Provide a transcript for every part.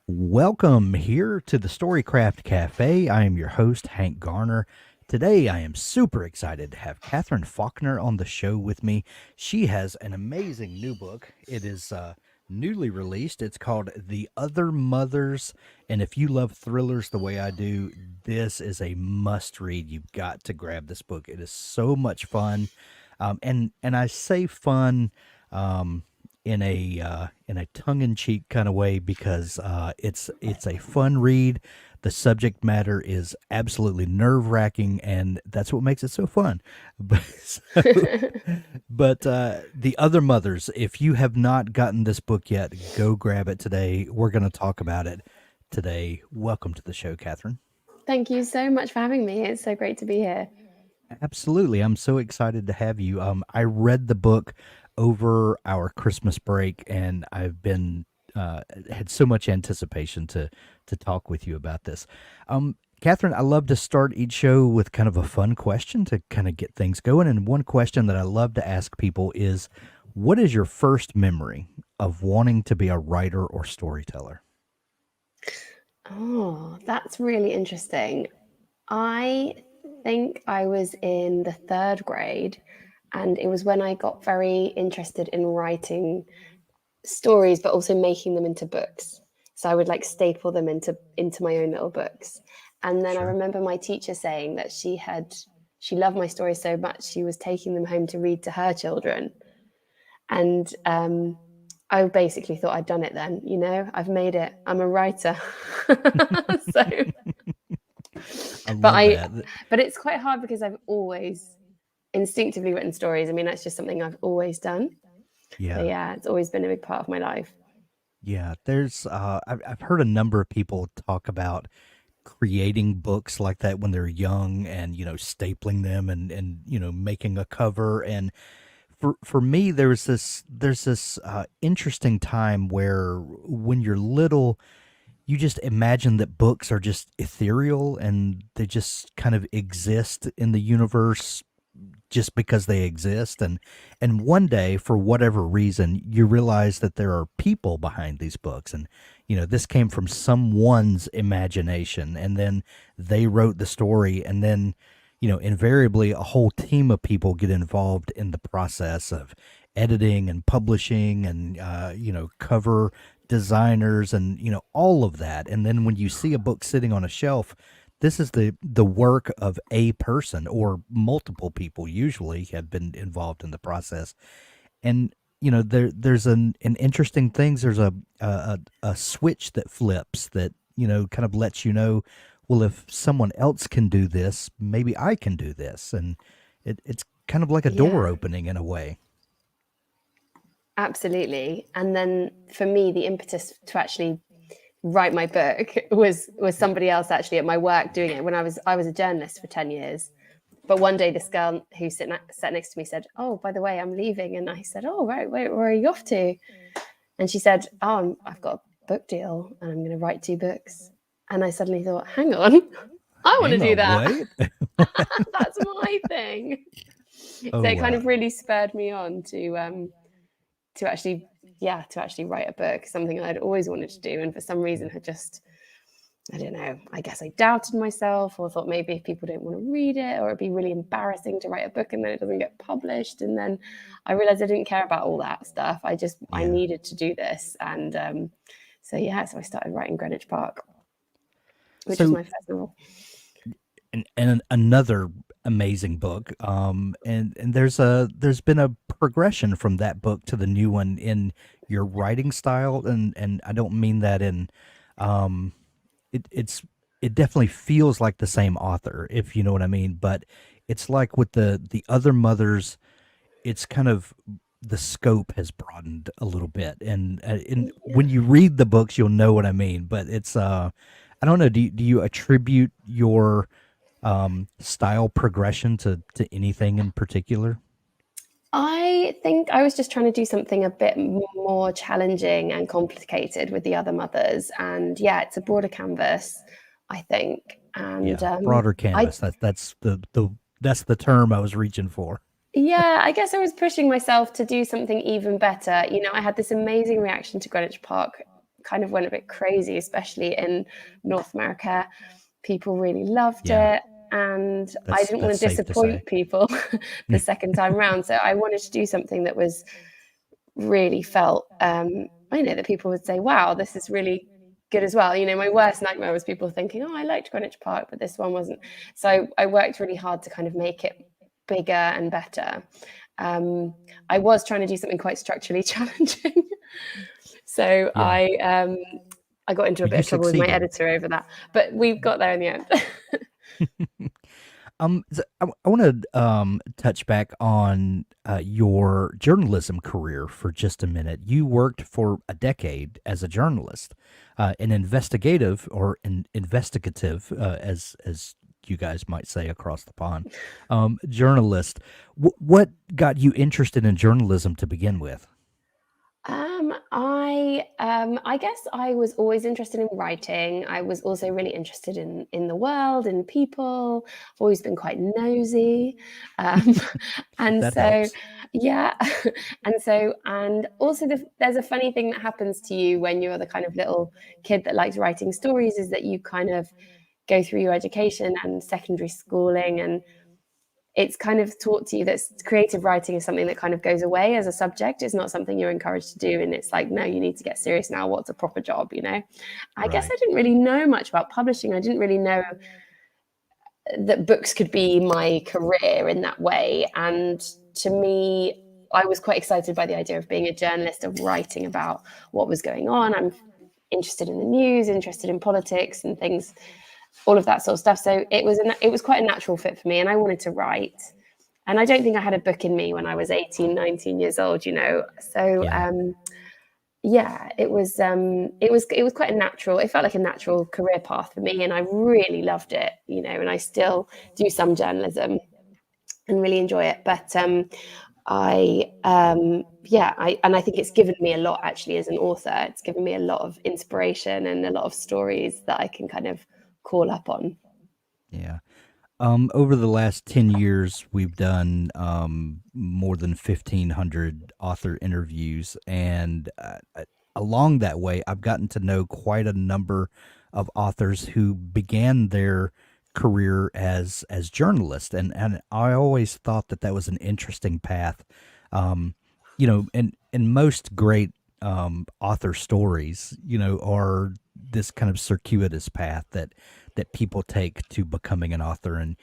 Welcome here to the Storycraft Cafe. I am your host, Hank Garner. Today, I am super excited to have Katherine Faulkner on the show with me. She has an amazing new book. It is newly released. It's called The Other Mothers. And if you love thrillers the way I do, this is a must read. You've got to grab this book. It is so much fun. And I say fun. In a tongue in cheek kind of way because it's a fun read. The subject matter is absolutely nerve wracking, and that's what makes it so fun. But the other mothers, if you have not gotten this book yet, go grab it today. We're going to talk about it today. Welcome to the show, Katherine. Thank you so much for having me. It's so great to be here. Absolutely. I'm so excited to have you. I read the book over our Christmas break, and I've been had so much anticipation to talk with you about this. Katherine, I love to start each show with kind of a fun question to kind of get things going. And one question that I love to ask people is, what is your first memory of wanting to be a writer or storyteller? Oh, that's really interesting. I think I was in the third grade, and it was when I got very interested in writing stories, but also making them into books. So I would like staple them into my own little books. And then I Sure. remember my teacher saying that she loved my stories so much she was taking them home to read to her children. And I basically thought I'd done it then, I've made it. I'm a writer. So, I but love I, that. but it's quite hard because I've always instinctively written stories. I mean, that's just something I've always done. So Yeah. yeah, it's always been a big part of my life. Yeah, I've heard a number of people talk about creating books like that when they're young and, stapling them and, making a cover. And for me, there's this interesting time where when you're little, you just imagine that books are just ethereal and they just kind of exist in the universe just because they exist, and one day for whatever reason you realize that there are people behind these books, and this came from someone's imagination, and then they wrote the story, and then invariably a whole team of people get involved in the process of editing and publishing and cover designers and all of that. And then when you see a book sitting on a shelf, this is the work of a person or multiple people usually have been involved in the process. And there's an interesting things. There's a switch that flips that kind of lets well, if someone else can do this, maybe I can do this. And it's kind of like a door Yeah, opening in a way. absolutely. And then for me, the impetus to actually write my book was somebody else actually at my work doing it when I was a journalist for 10 years. But one day this girl who sat next to me said, "Oh, by the way, I'm leaving." And I said, "Oh, right, where are you off to?" And she said, "Oh, I've got a book deal and I'm going to write 2 books." And I suddenly thought, hang on, I want to Hang do on, that. wait. That's my thing. Oh So it kind wow. of really spurred me on to actually, yeah, to actually write a book, something I'd always wanted to do. And for some reason had just, I don't know, I guess I doubted myself or thought maybe if people don't want to read it or it'd be really embarrassing to write a book and then it doesn't get published. And then I realized I didn't care about all that stuff. I Yeah. needed to do this. And so, yeah, so I started writing Greenwich Park, which was So my first novel. and another amazing book. And there's been a progression from that book to the new one in your writing style, and I don't mean that in um it definitely feels like the same author, if you know what I mean. But it's like with the other mothers, it's kind of the scope has broadened a little bit, and when you read the books, you'll know what I mean. But it's I don't know. Do you attribute your style progression to anything in particular? I think I was just trying to do something a bit more challenging and complicated with the other mothers. And yeah, it's a broader canvas, I think. And Yeah, broader I, canvas. That's the term I was reaching for. yeah, I guess I was pushing myself to do something even better. I had this amazing reaction to Greenwich Park kind of went a bit crazy, especially in North America. People really loved Yeah, it. And I didn't want that's to safe to say. disappoint people the second time round. So I wanted to do something that was really felt, I know that people would say, wow, this is really good as well. My worst nightmare was people thinking, oh, I liked Greenwich Park, but this one wasn't. So I worked really hard to kind of make it bigger and better. I was trying to do something quite structurally challenging. So Yeah. I got into a Well, bit you of trouble with my succeeded. editor over that, but we got there in the end. I want to touch back on your journalism career for just a minute. You worked for a decade as a journalist, an investigative or an investigative, as you guys might say across the pond, journalist. What got you interested in journalism to begin with? I guess I was always interested in writing. I was also really interested in the world, in people. I've always been quite nosy, um, and That so helps. yeah, and also there's a funny thing that happens to you when you're the kind of little kid that likes writing stories, is that you kind of go through your education and secondary schooling, and it's kind of taught to you that creative writing is something that kind of goes away as a subject. It's not something you're encouraged to do. And it's like, no, you need to get serious now. What's a proper job, I guess Right. I didn't really know much about publishing. I didn't really know that books could be my career in that way. And to me, I was quite excited by the idea of being a journalist, of writing about what was going on. I'm interested in the news, interested in politics and things, all of that sort of stuff. So it was quite a natural fit for me, and I wanted to write. And I don't think I had a book in me when I was 18, 19 years old, So Yeah. yeah, it was quite a natural. It felt like a natural career path for me, and I really loved it, And I still do some journalism and really enjoy it. But I think it's given me a lot actually as an author. It's given me a lot of inspiration and a lot of stories that I can kind of call up on. Yeah. Over the last 10 years, we've done more than 1,500 author interviews. And along that way, I've gotten to know quite a number of authors who began their career as journalists. And I always thought that that was an interesting path. Um, and most great author stories, are this kind of circuitous path that people take to becoming an author and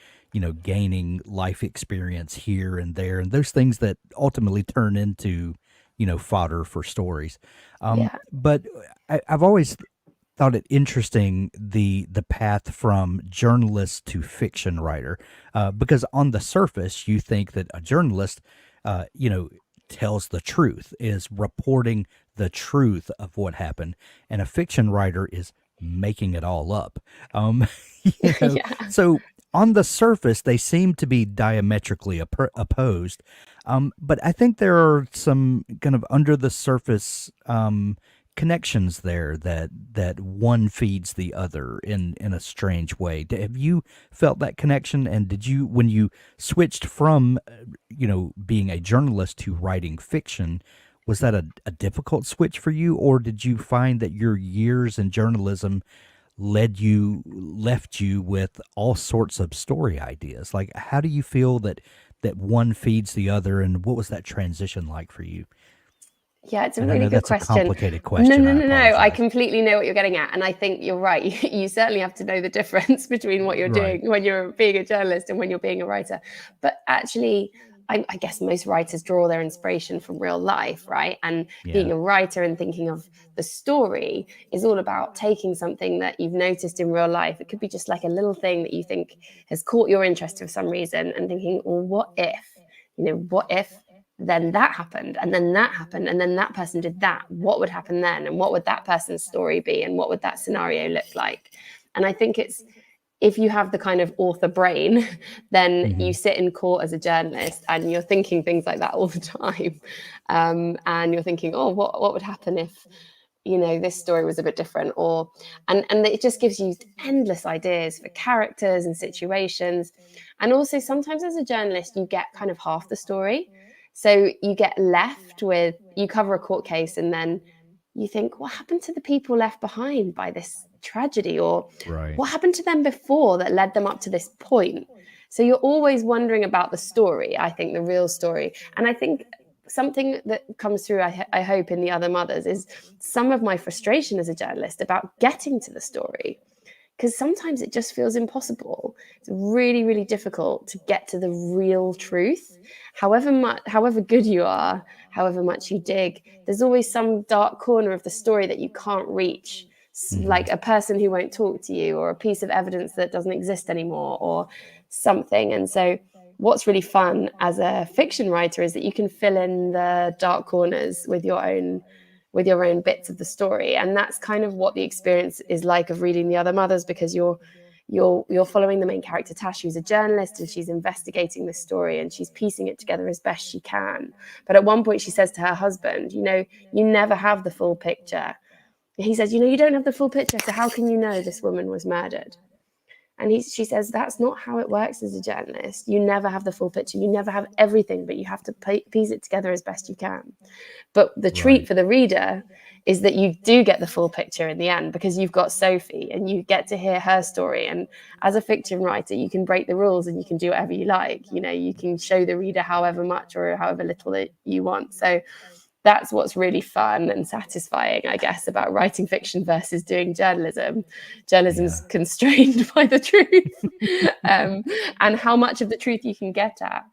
gaining life experience here and there and those things that ultimately turn into fodder for stories. Yeah. But I've always thought it interesting the path from journalist to fiction writer, because on the surface you think that a journalist uh, you know tells the truth, is reporting the truth of what happened, and a fiction writer is making it all up. um Yeah. so on the surface they seem to be diametrically opposed, but I think there are some kind of under the surface connections there that one feeds the other in a strange way. Have you felt that connection? And did you, when you switched from being a journalist to writing fiction, was that a difficult switch for you, or did you find that your years in journalism left you with all sorts of story ideas? Like, how do you feel that one feeds the other, and what was that transition like for you? Yeah, it's a And I really know good that's a question. complicated No, question. no, I no, no. I apologize. completely know what you're getting at. And I think you're right. You certainly have to know the difference between what you're Right. doing when you're being a journalist and when you're being a writer. But actually, I guess most writers draw their inspiration from real life, right? And being Yeah. a writer and thinking of the story is all about taking something that you've noticed in real life. It could be just like a little thing that you think has caught your interest for some reason, and thinking, well, what if? What if then that happened, and then that happened, and then that person did that? What would happen then? And what would that person's story be? And what would that scenario look like? And I think it's, if you have the kind of author brain, then you Hmm. sit in court as a journalist and you're thinking things like that all the time. And you're thinking, oh, what would happen if, this story was a bit different? Or, and it just gives you endless ideas for characters and situations. And also sometimes as a journalist, you get kind of half the story. So you get left with, you cover a court case, and then you think, what happened to the people left behind by this tragedy? Or Right. what happened to them before that led them up to this point? So you're always wondering about the story, I think, the real story. And I think something that comes through, I hope, in The Other Mothers is some of my frustration as a journalist about getting to the story, because sometimes it just feels impossible. It's really, really difficult to get to the real truth. However good you are, however much you dig, there's always some dark corner of the story that you can't reach, Mhm. like a person who won't talk to you, or a piece of evidence that doesn't exist anymore, or something. And so what's really fun as a fiction writer is that you can fill in the dark corners with your own bits of the story. And that's kind of what the experience is like of reading The Other Mothers, because you're following the main character, Tash, who's a journalist, and she's investigating this story and she's piecing it together as best she can. But at one point she says to her husband, you never have the full picture. He says, you don't have the full picture, so how can you know this woman was murdered? And she says, that's not how it works as a journalist. You never have the full picture. You never have everything, but you have to piece it together as best you can. But the treat Right. for the reader is that you do get the full picture in the end, because you've got Sophie and you get to hear her story. And as a fiction writer, you can break the rules and you can do whatever you like. You can show the reader however much or however little that you want. So that's what's really fun and satisfying, I guess, about writing fiction versus doing journalism. Journalism's Yeah. constrained by the truth, and how much of the truth you can get at.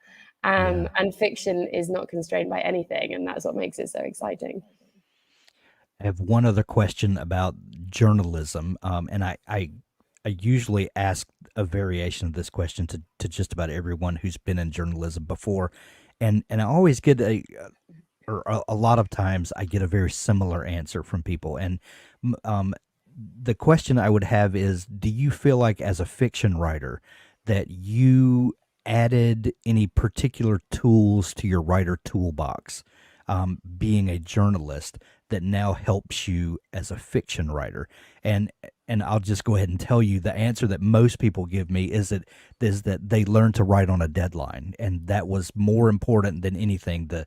Yeah. And fiction is not constrained by anything, and that's what makes it so exciting. I have one other question about journalism, and I usually ask a variation of this question to just about everyone who's been in journalism before, and I always get a lot of times I get a very similar answer from people, and um, the question I would have is, do you feel like as a fiction writer that you added any particular tools to your writer toolbox, being a journalist, that now helps you as a fiction writer? And I'll just go ahead and tell you the answer that most people give me is that they learned to write on a deadline, and that was more important than anything. The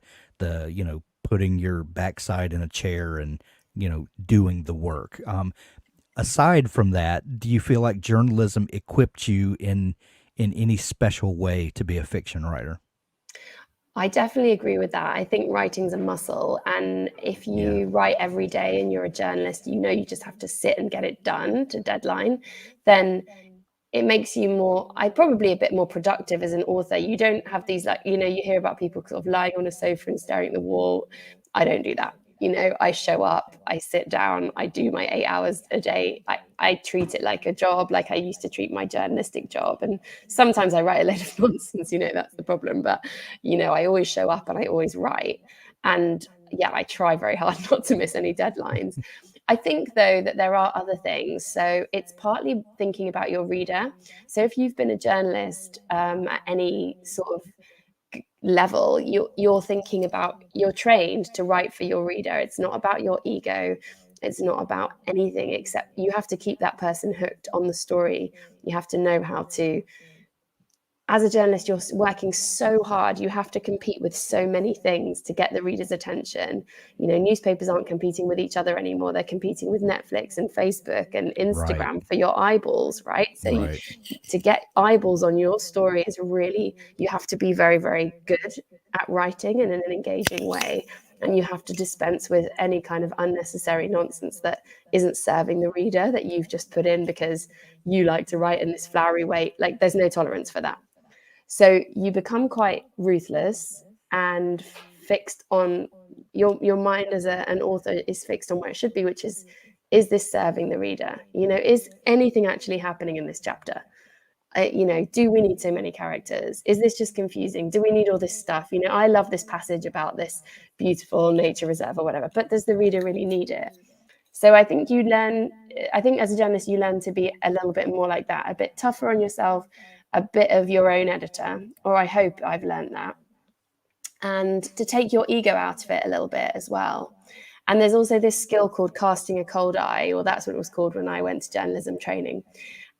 putting your backside in a chair and doing the work. Aside from that, do you feel like journalism equipped you in any special way to be a fiction writer? I definitely agree with that. I think writing's a muscle. And if Yeah. you write every day and you're a journalist, you just have to sit and get it done to deadline, then it makes you probably a bit more productive as an author. You don't have these, like, you hear about people sort of lying on a sofa and staring at the wall. I don't do that. I show up, I sit down, I do my 8 hours a day. I treat it like a job, like I used to treat my journalistic job. And sometimes I write a load of nonsense, that's the problem. But, I always show up and I always write. And yeah, I try very hard not to miss any deadlines. I think, though, that there are other things. So it's partly thinking about your reader. So if you've been a journalist at any sort of level, you're thinking about, you're trained to write for your reader. It's not about your ego. It's not about anything except you have to keep that person hooked on the story. You have to know how to, as a journalist, you're working so hard. You have to compete with so many things to get the reader's attention. Newspapers aren't competing with each other anymore. They're competing with Netflix and Facebook and Right. Instagram for your eyeballs, right? So Right. to get eyeballs on your story is really, you have to be very, very good at writing and in an engaging way. And you have to dispense with any kind of unnecessary nonsense that isn't serving the reader, that you've just put in because you like to write in this flowery way. Like, there's no tolerance for that. So you become quite ruthless and fixed on your mind as an author is fixed on where it should be, which is this serving the reader? Is anything actually happening in this chapter? Do we need so many characters? Is this just confusing? Do we need all this stuff? I love this passage about this beautiful nature reserve or whatever, but does the reader really need it? So I think as a journalist, you learn to be a little bit more like that, a bit tougher on yourself, a bit of your own editor, or I hope I've learned that, and to take your ego out of it a little bit as well. And there's also this skill called casting a cold eye, or that's what it was called when I went to journalism training.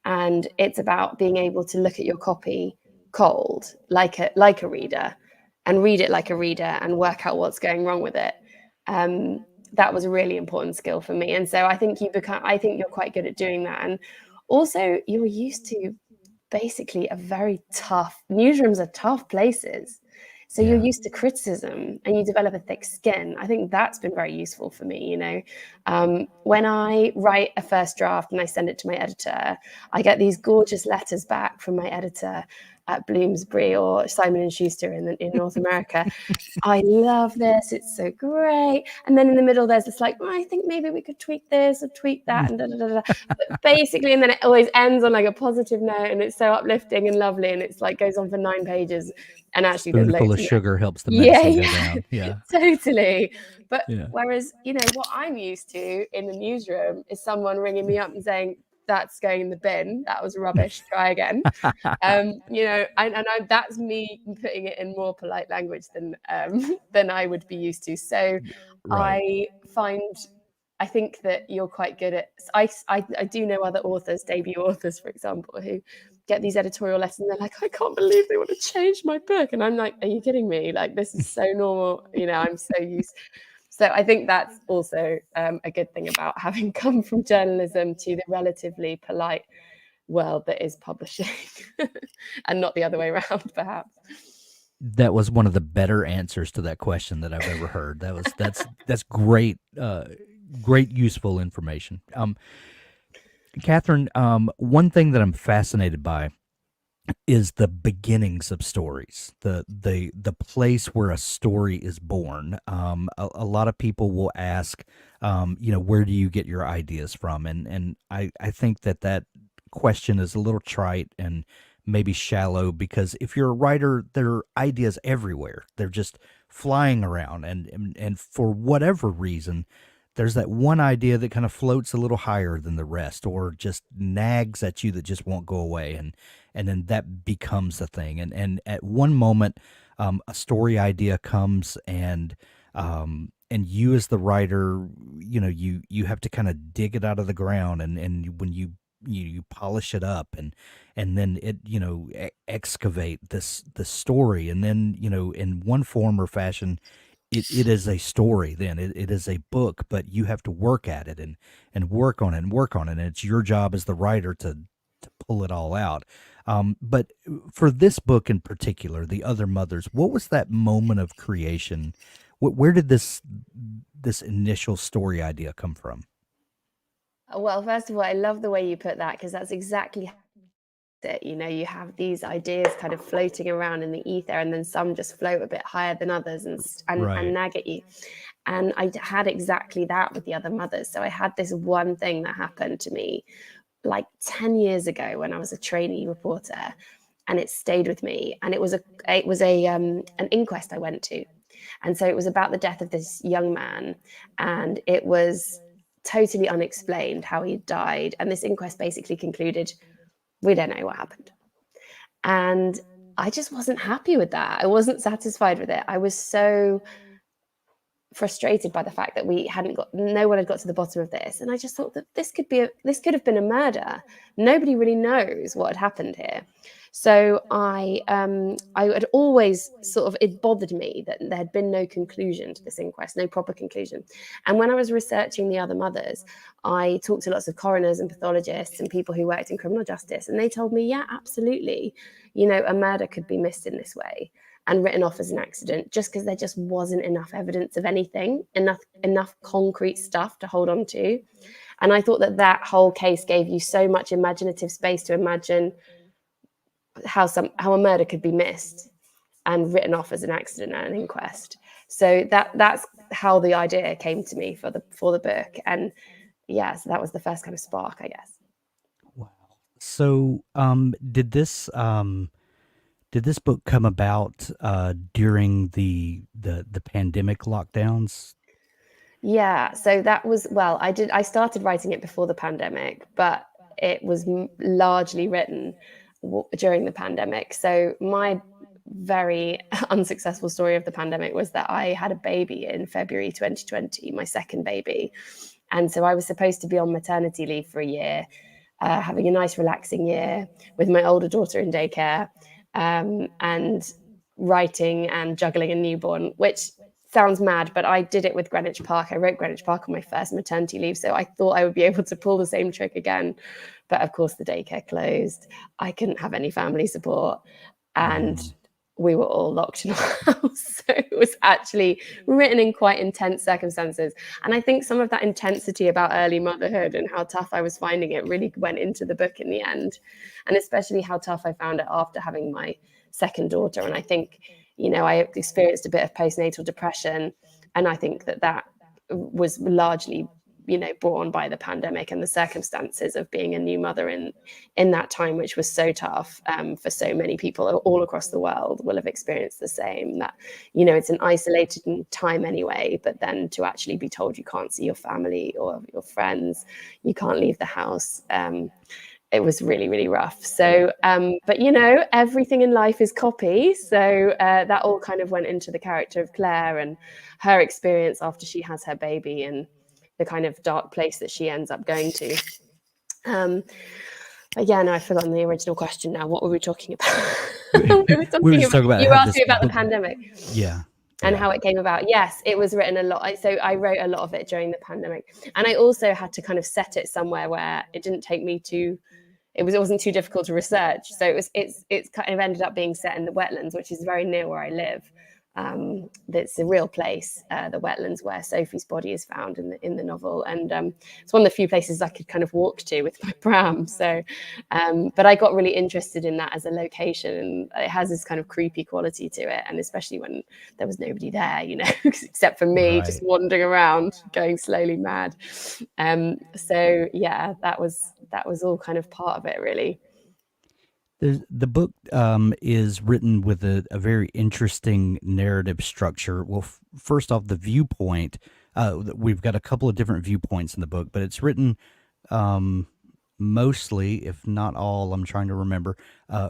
And it's about being able to look at your copy cold, like a reader, and read it like a reader and work out what's going wrong with it. that was a really important skill for me. And so I think you're quite good at doing that. And also you're used to basically a very tough, newsrooms are tough places. So you're Yeah. used to criticism and you develop a thick skin. I think that's been very useful for me. When I write a first draft and I send it to my editor, I get these gorgeous letters back from my editor at Bloomsbury or Simon and Schuster in North America. I love this. It's so great. And then in the middle, there's this like, I think maybe we could tweak this or tweak that, and da da da da. But basically, and then it always ends on like a positive note, and it's so uplifting and lovely, and it's like goes on for 9 pages. And actually, there's Spoonful loads of of sugar helps the yeah, medicine go yeah, down. Yeah. totally. But Yeah. whereas, what I'm used to in the newsroom is someone ringing me up and saying, that's going in the bin. That was rubbish. Try again. That's me putting it in more polite language than I would be used to. So Right. I think that you're quite good at. I do know other authors, debut authors, for example, who get these editorial letters and they're like, I can't believe they want to change my book, and I'm like, are you kidding me? Like, this is so normal. I'm so used. So I think that's also a good thing about having come from journalism to the relatively polite world that is publishing, and not the other way around, perhaps. That was one of the better answers to that question that I've ever heard. That's great, great useful information. Katherine, one thing that I'm fascinated by is the beginnings of stories, the place where a story is born. A lot of people will ask, where do you get your ideas from? And I think that question is a little trite and maybe shallow, because if you're a writer, there are ideas everywhere. They're just flying around, and for whatever reason, there's that one idea that kind of floats a little higher than the rest, or just nags at you that just won't go away, and then that becomes the thing. And at one moment, a story idea comes, and you as the writer, you have to kind of dig it out of the ground, and when you polish it up, and then it excavate the story, and then in one form or fashion, it is a story. Then it is a book, but you have to work at it, and work on it and work on it, and it's your job as the writer to pull it all out. But for this book in particular, The Other Mothers, what was that moment of creation? Where did this initial story idea come from? Well, first of all, I love the way you put that, because that's exactly it. You have these ideas kind of floating around in the ether, and then some just float a bit higher than others and Right. nag at you. And I had exactly that with The Other Mothers. So I had this one thing that happened to me like 10 years ago when I was a trainee reporter, and it stayed with me. And it was an inquest I went to. And so it was about the death of this young man, and it was totally unexplained how he died. And this inquest basically concluded, we don't know what happened. And I just wasn't happy with that. I wasn't satisfied with it. I was so frustrated by the fact that no one had got to the bottom of this. And I just thought that this could have been a murder. Nobody really knows what had happened here. So I had always it bothered me that there had been no conclusion to this inquest, no proper conclusion. And when I was researching The Other Mothers, I talked to lots of coroners and pathologists and people who worked in criminal justice, and they told me, yeah, absolutely, a murder could be missed in this way and written off as an accident, just because there just wasn't enough evidence of anything, enough concrete stuff to hold on to. And I thought that whole case gave you so much imaginative space to imagine how a murder could be missed and written off as an accident at an inquest. So that's how the idea came to me for the book. And yeah, so that was the first kind of spark, I guess. Wow. So, did this book come about during the pandemic lockdowns? Yeah, so that was, well, I started writing it before the pandemic, but it was largely written during the pandemic. So my very unsuccessful story of the pandemic was that I had a baby in February 2020, my second baby. And so I was supposed to be on maternity leave for a year, having a nice relaxing year with my older daughter in daycare, and writing and juggling a newborn, which sounds mad, but I did it with Greenwich Park. I wrote Greenwich Park on my first maternity leave, so I thought I would be able to pull the same trick again. But of course, the daycare closed. I couldn't have any family support, and Mm. we were all locked in our house. So it was actually written in quite intense circumstances. And I think some of that intensity about early motherhood and how tough I was finding it really went into the book in the end. And especially how tough I found it after having my second daughter. And I think, I experienced a bit of postnatal depression. And I think that was largely brought on by the pandemic and the circumstances of being a new mother in that time, which was so tough for so many people all across the world will have experienced the same. That it's an isolated time anyway, but then to actually be told you can't see your family or your friends, you can't leave the house. It was really, really rough. So, but everything in life is copy. So that all kind of went into the character of Claire and her experience after she has her baby and the kind of dark place that she ends up going to. But yeah, no, I've forgotten the original question now. What were we talking about? we were We were talking just about, talking about you how asked this me about the book. pandemic Yeah. and Yeah. how it came about. Yes, it was written a lot. So I wrote a lot of it during the pandemic. And I also had to kind of set it somewhere where it didn't take me to, it wasn't too difficult to research. So it's kind of ended up being set in the wetlands, which is very near where I live. That's a real place, the wetlands where Sophie's body is found in the novel, and it's one of the few places I could kind of walk to with my pram. So, but I got really interested in that as a location, and it has this kind of creepy quality to it, and especially when there was nobody there, except for me, just Right. wandering around, going slowly mad. So yeah, that was all kind of part of it, really. The book is written with a very interesting narrative structure. Well, first off, the viewpoint. We've got a couple of different viewpoints in the book, but it's written um, mostly, if not all, I'm trying to remember,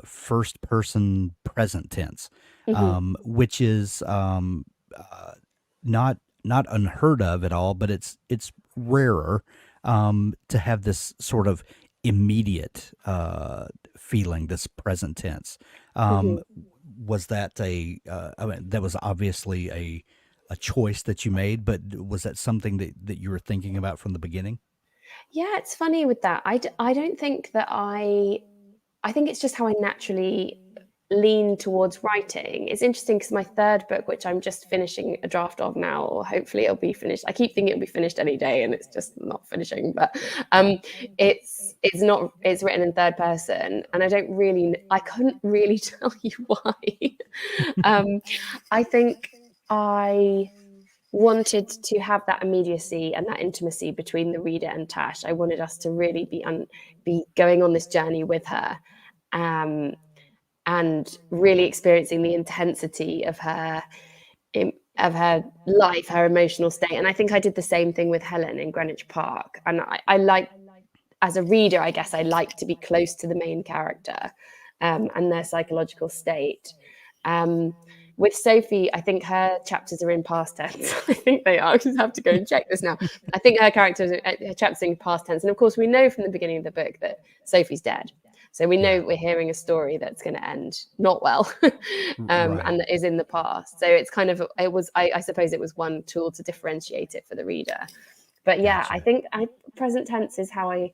first person present tense, Mm-hmm. which is not unheard of at all, but it's rarer to have this sort of immediate feeling, this present tense. Mm-hmm. Was that I mean, that was obviously a choice that you made, but was that something that you were thinking about from the beginning? Yeah, it's funny with that. I don't think that I think it's just how I naturally lean towards writing. It's interesting because my third book, which I'm just finishing a draft of now, or hopefully it'll be finished. I keep thinking it'll be finished any day, and it's just not finishing. But it's not. It's written in third person, and I couldn't really tell you why. um, I think I wanted to have that immediacy and that intimacy between the reader and Tash. I wanted us to really be going on this journey with her, um, and really experiencing the intensity of her life, her emotional state. And I think I did the same thing with Helen in Greenwich Park. And I like, as a reader, I guess I like to be close to the main character and their psychological state. Um, with Sophie, I think her chapters are in past tense. I think they are. I just have to go and check this now. I think her chapters are in past tense. And of course, we know from the beginning of the book that Sophie's dead. So we know Yeah. we're hearing a story that's going to end not well, Right. and that is in the past. So it's kind of, I suppose it was one tool to differentiate it for the reader. But yeah, I Gotcha. think present tense is how I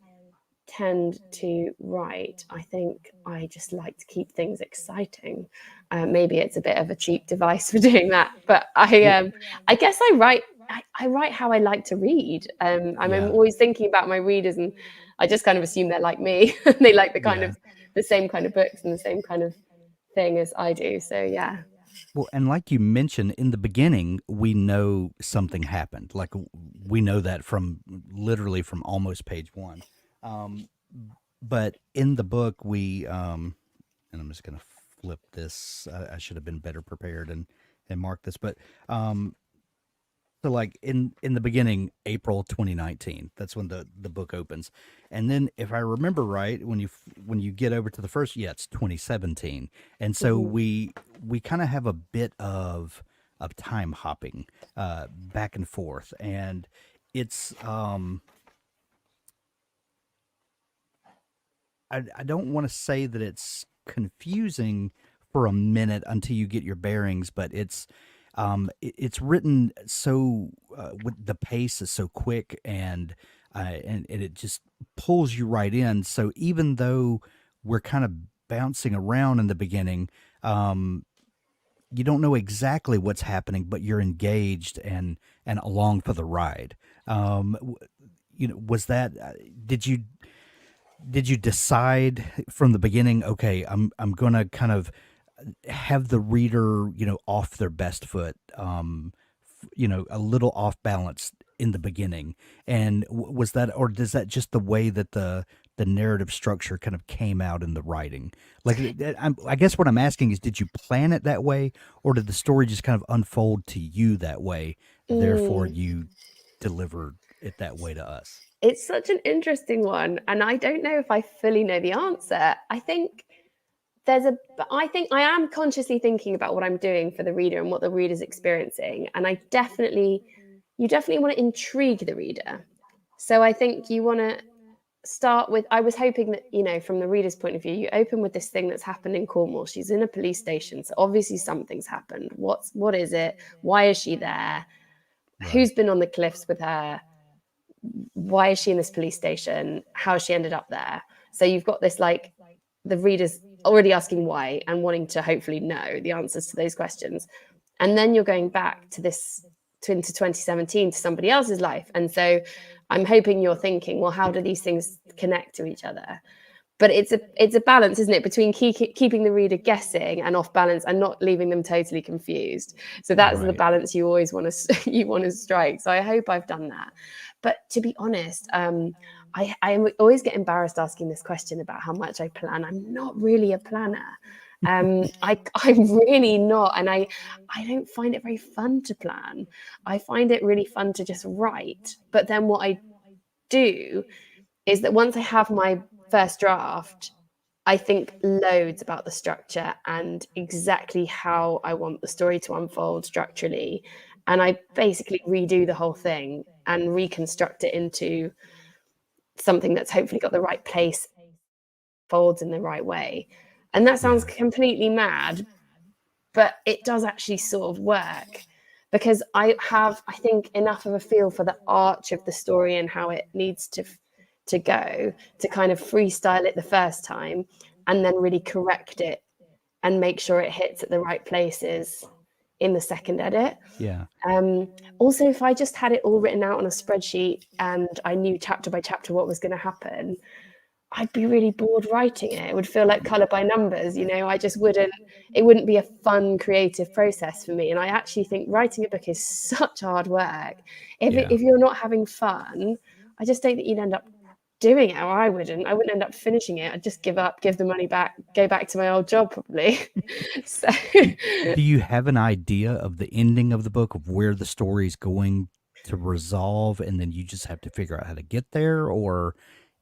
tend to write. I think I just like to keep things exciting. Maybe it's a bit of a cheap device for doing that, but Well, I guess I write. I write how I like to read. I'm yeah. always thinking about my readers, and I just kind of assume they're like me. They like Yeah. the same kind of books and the same kind of thing as I do. So yeah. Well, and like you mentioned in the beginning, we know something happened. Like we know that from literally from almost page one. Um, but in the book, and I'm just gonna flip this. I should have been better prepared and mark this. But so like in the beginning, April 2019. That's when the book opens, and then if I remember right, when you get over to the first, yeah, it's 2017, and so Mhm. we kind of have a bit of time hopping back and forth, and it's I don't want to say that it's confusing for a minute until you get your bearings, but it's It's written so with the pace is so quick and it just pulls you right in. So even though we're kind of bouncing around in the beginning, um, you don't know exactly what's happening, but you're engaged and along for the ride. W- was that did you decide from the beginning? Okay, I'm gonna kind of have the reader, off their best foot, a little off balance in the beginning. And was that, or is that just the way that the narrative structure kind of came out in the writing? Like, I guess what I'm asking is, did you plan it that way, or did the story just kind of unfold to you that way? Therefore, Mm. you delivered it that way to us. It's such an interesting one, and I don't know if I fully know the answer. I think I am consciously thinking about what I'm doing for the reader and what the reader's experiencing, and you definitely want to intrigue the reader. So I think you want to start with, I was hoping that, from the reader's point of view, you open with this thing that's happened in Cornwall. She's in a police station, so obviously something's happened. What is it? Why is she there? Right. Who's been on the cliffs with her? Why is she in this police station? How she ended up there? So you've got this, like, the reader's already asking why and wanting to hopefully know the answers to those questions. And then you're going back into 2017 to somebody else's life. And so I'm hoping you're thinking, well, how do these things connect to each other? But it's a balance, isn't it, between keeping the reader guessing and off balance and not leaving them totally confused. So that's the Right. balance you always want to you want to strike. So I hope I've done that. But to be honest, I always get embarrassed asking this question about how much I plan. I'm not really a planner. I'm really not, and I don't find it very fun to plan. I find it really fun to just write. But then what I do is that once I have my first draft, I think loads about the structure and exactly how I want the story to unfold structurally. And I basically redo the whole thing and reconstruct it into something that's hopefully got the right place, folds in the right way. And that sounds Yeah. completely mad, but it does actually sort of work because I think, enough of a feel for the arch of the story and how it needs to go to kind of freestyle it the first time and then really correct it and make sure it hits at the right places in the second edit. Yeah. Also, if I just had it all written out on a spreadsheet and I knew chapter by chapter what was going to happen, I'd be really bored writing it. It would feel like color by numbers, I just wouldn't, it wouldn't be a fun creative process for me. And I actually think writing a book is such hard work. Yeah. If you're not having fun, I just don't think you'd end up doing it, or I wouldn't end up finishing it. I'd just give up, give the money back, go back to my old job probably. So Do you have an idea of the ending of the book, of where the story is going to resolve, and then you just have to figure out how to get there, or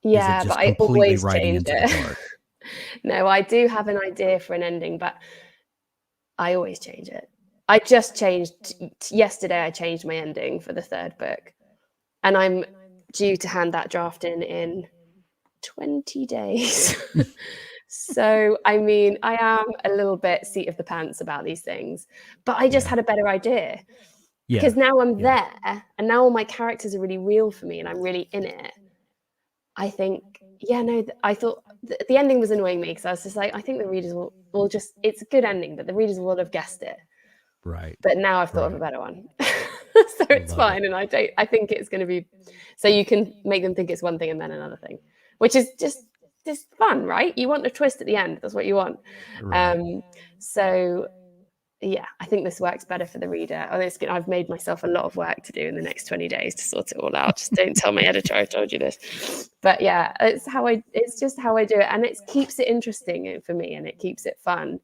is it yeah, but just I completely always writing change into the it. dark? No, I do have an idea for an ending, but I always change it. I just changed yesterday. I changed my ending for the third book, and I'm due to hand that draft in 20 days. So, I mean, I am a little bit seat of the pants about these things, but I just Yeah. had a better idea because Yeah. now I'm Yeah. there and now all my characters are really real for me and I'm really in it. I think, yeah, no, I thought the ending was annoying me because I was just like, I think the readers will just, it's a good ending, but the readers will have guessed it. Right. But now I've thought of a Right. better one. So it's Love it. fine. And I think it's going to be, so you can make them think it's one thing and then another thing, which is just fun, right? You want a twist at the end. That's what you want. Right. Um, so yeah, I think this works better for the reader. I've made myself a lot of work to do in the next 20 days to sort it all out. Just don't tell my editor I told you this. But yeah, it's just how I do it. And it keeps it interesting for me and it keeps it fun.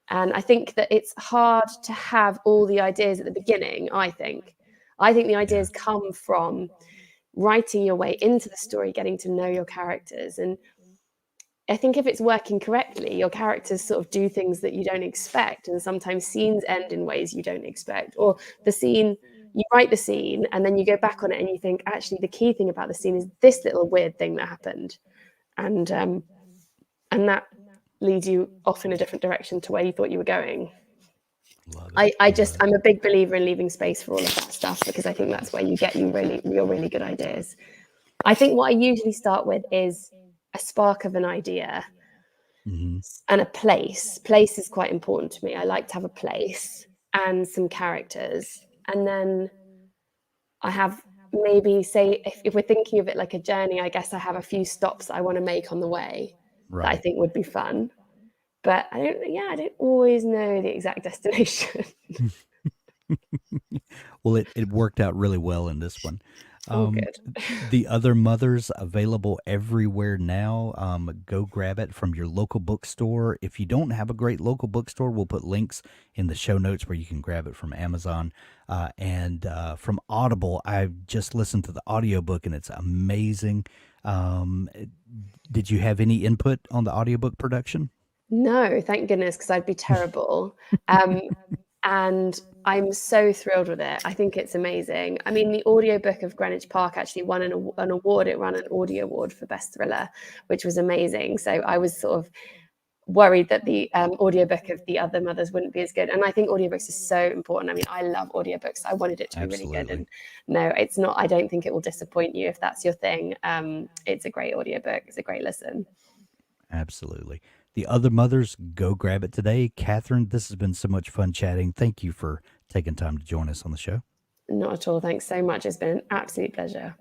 And I think that it's hard to have all the ideas at the beginning, I think. I think the Yeah. ideas come from writing your way into the story, getting to know your characters. And I think if it's working correctly, your characters sort of do things that you don't expect. And sometimes scenes end in ways you don't expect. Or you write the scene and then you go back on it and you think, actually, the key thing about the scene is this little weird thing that happened. And and that leads you off in a different direction to where you thought you were going. Love it. Love it. I'm a big believer in leaving space for all of that stuff, because I think that's where you get your really good ideas. I think what I usually start with is a spark of an idea Hmm. and a place. Place is quite important to me. I like to have a place and some characters. And then I have, maybe say, if we're thinking of it like a journey, I guess I have a few stops that I want to make on the way that I Right. think would be fun. But I don't always know the exact destination. Well, it worked out really well in this one. Oh, Um, good. the Other Mothers available everywhere now. Go grab it from your local bookstore. If you don't have a great local bookstore, we'll put links in the show notes where you can grab it from Amazon and from Audible. I just listened to the audiobook and it's amazing. Um, did you have any input on the audiobook production? No, thank goodness, because I'd be terrible. Um, and I'm so thrilled with it. I think it's amazing. I mean, the audiobook of Greenwich Park actually won an award. It won an audio award for best thriller, which was amazing. So I was sort of worried that the audiobook of The Other Mothers wouldn't be as good. And I think audiobooks are so important. I mean, I love audiobooks. I wanted it to be really good. Absolutely. And no, it's not. I don't think it will disappoint you if that's your thing. It's a great audiobook. It's a great listen. Absolutely. The Other Mothers, go grab it today. Catherine, this has been so much fun chatting. Thank you for taking time to join us on the show. Not at all. Thanks so much. It's been an absolute pleasure.